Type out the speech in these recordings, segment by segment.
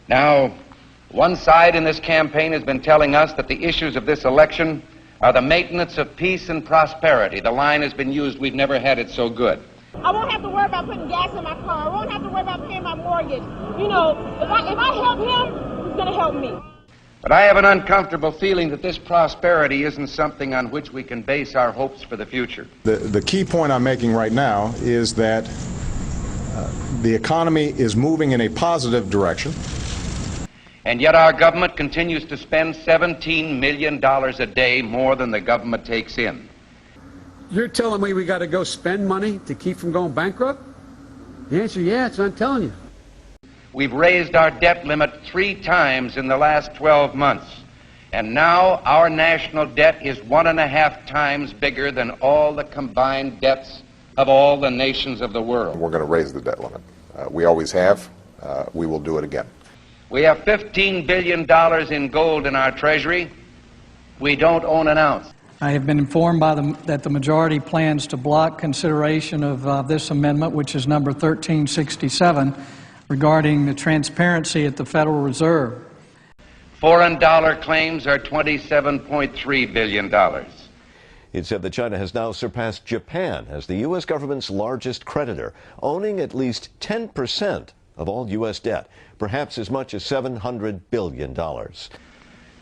Now, one side in this campaign has been telling us that the issues of this election are the maintenance of peace and prosperity. The line has been used, we've never had it so good. I won't have to worry about putting gas in my car. I won't have to worry about paying my mortgage. You know, if I help him, he's going to help me. But I have an uncomfortable feeling that this prosperity isn't something on which we can base our hopes for the future. The key point I'm making right now is that the economy is moving in a positive direction. And yet our government continues to spend $17 million a day more than the government takes in. You're telling me we got to go spend money to keep from going bankrupt? The answer, yeah, it's what I'm telling you. We've raised our debt limit 3 times in the last 12 months. And now our national debt is 1.5 times bigger than all the combined debts of all the nations of the world. We're going to raise the debt limit. We always have. We will do it again. We have $15 billion in gold in our treasury. We don't own an ounce. I have been informed that the majority plans to block consideration of this amendment, which is number 1367, regarding the transparency at the Federal Reserve. Foreign dollar claims are $27.3 billion. It said that China has now surpassed Japan as the U.S. government's largest creditor, owning at least 10% of all U.S. debt, perhaps as much as $700 billion.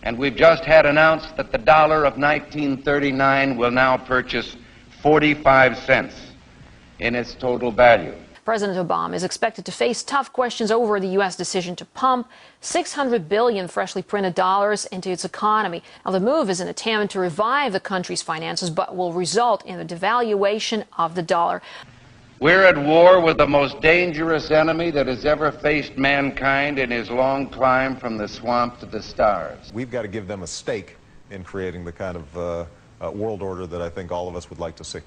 And we've just had announced that the dollar of 1939 will now purchase 45 cents in its total value. President Obama is expected to face tough questions over the U.S. decision to pump $600 billion freshly printed dollars into its economy. Now, the move is an attempt to revive the country's finances, but will result in the devaluation of the dollar. We're at war with the most dangerous enemy that has ever faced mankind in his long climb from the swamp to the stars. We've got to give them a stake in creating the kind of world order that I think all of us would like to see.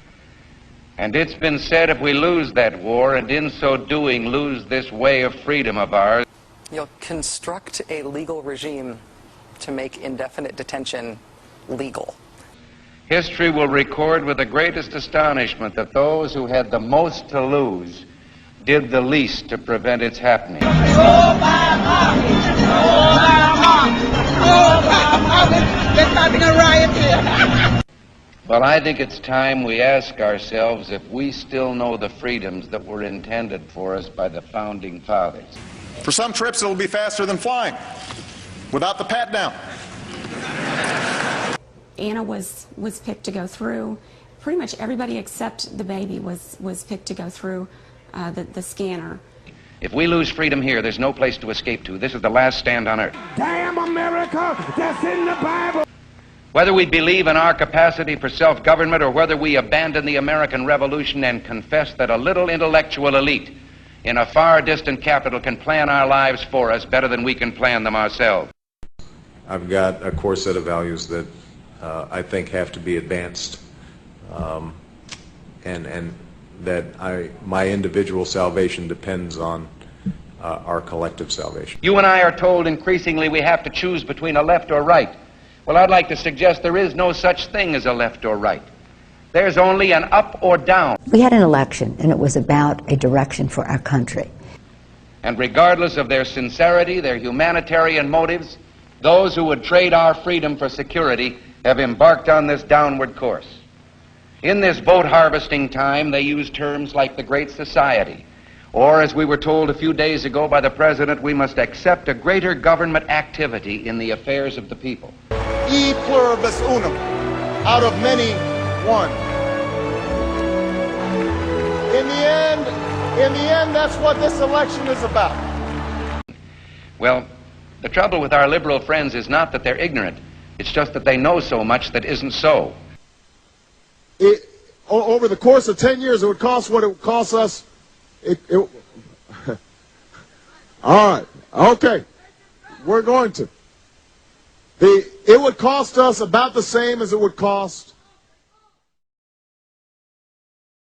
And it's been said if we lose that war, and in so doing lose this way of freedom of ours, you'll construct a legal regime to make indefinite detention legal. history will record with the greatest astonishment that those who had the most to lose did the least to prevent its happening. They're starting a riot here. Well, I think it's time we ask ourselves if we still know the freedoms that were intended for us by the Founding Fathers. For some trips, it'll be faster than flying, without the pat down. Anna was picked to go through. Pretty much everybody except the baby was picked to go through the scanner. If we lose freedom here, there's no place to escape to. This is the last stand on earth. Damn America, that's in the Bible. Whether we believe in our capacity for self-government or whether we abandon the American Revolution and confess that a little intellectual elite in a far distant capital can plan our lives for us better than we can plan them ourselves. I've got a core set of values that I think have to be advanced, and that my individual salvation depends on our collective salvation. You and I are told increasingly we have to choose between a left or right. Well, I'd like to suggest there is no such thing as a left or right. There's only an up or down. We had an election, and it was about a direction for our country. And regardless of their sincerity, their humanitarian motives, those who would trade our freedom for security have embarked on this downward course. In this vote harvesting time, they use terms like the Great Society, or, as we were told a few days ago by the President, we must accept a greater government activity in the affairs of the people. E pluribus unum, out of many, one. In the end, that's what this election is about. Well, the trouble with our liberal friends is not that they're ignorant. It's just that they know so much that isn't so. Over the course of 10 years, it would cost what it would cost us. All right, okay, we're going to. It would cost us about the same as it would cost